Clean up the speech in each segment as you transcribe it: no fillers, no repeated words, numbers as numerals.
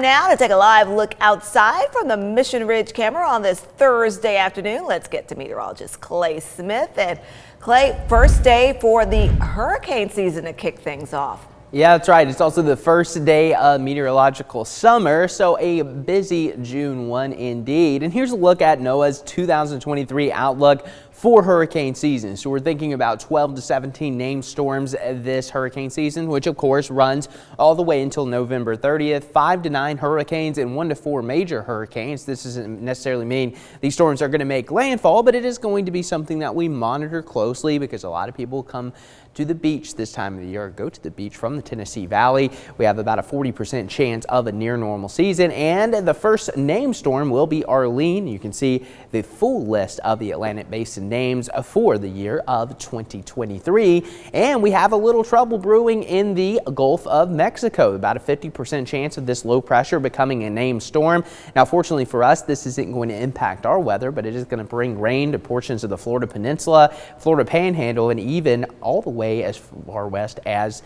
Now to take a live look outside from the Mission Ridge camera on this Thursday afternoon. Let's get to meteorologist Clay Smith. And Clay, first day for the hurricane season to kick things off. Yeah, that's right. It's also the first day of meteorological summer, so a busy June 1 indeed. And here's a look at NOAA's 2023 outlook for hurricane season. So we're thinking about 12 to 17 named storms this hurricane season, which of course runs all the way until November 30th. 5 to 9 hurricanes and 1 to 4 major hurricanes. This doesn't necessarily mean these storms are going to make landfall, but it is going to be something that we monitor closely because a lot of people come to the beach this time of the year, go to the beach from the Tennessee Valley. We have about a 40% chance of a near normal season, and the first named storm will be Arlene. You can see the full list of the Atlantic Basin names for the year of 2023, and we have a little trouble brewing in the Gulf of Mexico. About a 50% chance of this low pressure becoming a named storm. Now, fortunately for us, this isn't going to impact our weather, but it is going to bring rain to portions of the Florida Peninsula, Florida Panhandle, and even all the way as far west as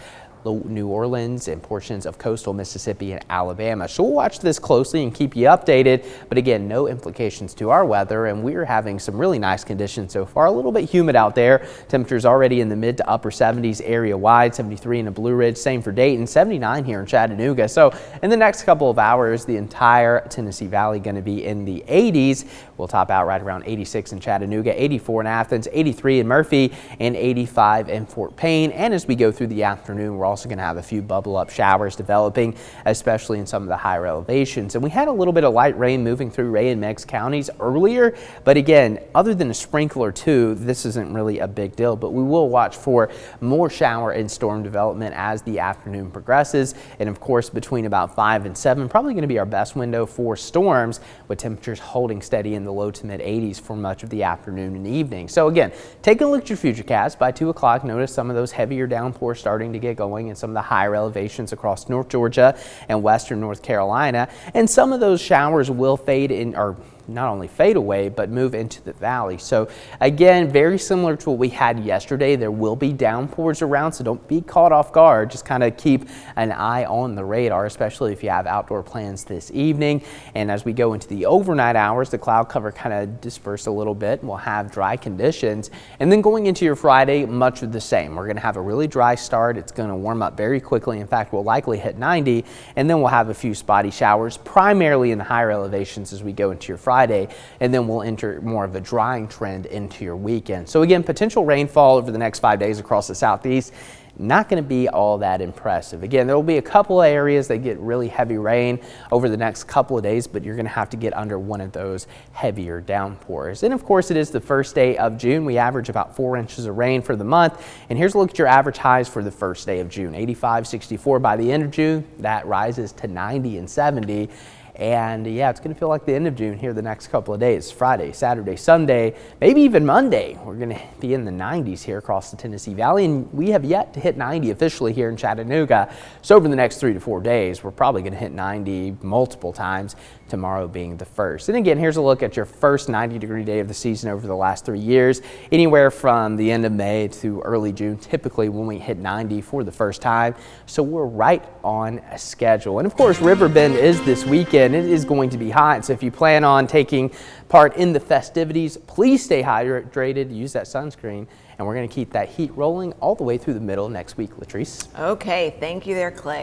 New Orleans and portions of coastal Mississippi and Alabama. So we'll watch this closely and keep you updated. But again, no implications to our weather, and we're having some really nice conditions so far. A little bit humid out there. Temperatures already in the mid to upper 70s area wide, 73 in the Blue Ridge, same for Dayton, 79 here in Chattanooga. So in the next couple of hours, the entire Tennessee Valley going to be in the 80s. We'll top out right around 86 in Chattanooga, 84 in Athens, 83 in Murphy, and 85 in Fort Payne. And as we go through the afternoon, we're also going to have a few bubble up showers developing, especially in some of the higher elevations. And we had a little bit of light rain moving through Ray and Meigs counties earlier, but again, other than a sprinkle or two, this isn't really a big deal. But we will watch for more shower and storm development as the afternoon progresses. And of course, between about 5 and 7, probably going to be our best window for storms, with temperatures holding steady in the low to mid 80s for much of the afternoon and evening. So again, taking a look at your FUTURECAST by 2 o'clock, notice some of those heavier downpours starting to get going in some of the higher elevations across North Georgia and western North Carolina. And some of those showers will fade in, or not only fade away, but move into the valley. So again, very similar to what we had yesterday. There will be downpours around, so don't be caught off guard. Just kind of keep an eye on the radar, especially if you have outdoor plans this evening. And as we go into the overnight hours, the cloud cover kind of dispersed a little bit. We'll have dry conditions. And then going into your Friday, much of the same. We're going to have a really dry start. It's going to warm up very quickly. In fact, we'll likely hit 90, and then we'll have a few spotty showers, primarily in the higher elevations as we go into your Friday, and then we'll enter more of a drying trend into your weekend. So again, potential rainfall over the next 5 days across the southeast, not going to be all that impressive. Again, there will be a couple of areas that get really heavy rain over the next couple of days, but you're going to have to get under one of those heavier downpours. And of course, it is the first day of June. We average about 4 inches of rain for the month. And here's a look at your average highs for the first day of June. 85, 64 by the end of June. That rises to 90 and 70. And yeah, it's going to feel like the end of June here the next couple of days. Friday, Saturday, Sunday, maybe even Monday. We're going to be in the 90s here across the Tennessee Valley, and we have yet to hit 90 officially here in Chattanooga. So over the next 3 to 4 days, we're probably going to hit 90 multiple times, tomorrow being the first. And again, here's a look at your first 90-degree day of the season over the last 3 years. Anywhere from the end of May to early June, typically when we hit 90 for the first time. So we're right on a schedule. And of course, Riverbend is this weekend. It is going to be hot, so if you plan on taking part in the festivities, please stay hydrated, use that sunscreen, and we're going to keep that heat rolling all the way through the middle next week, Latrice. Okay, thank you there, Clay.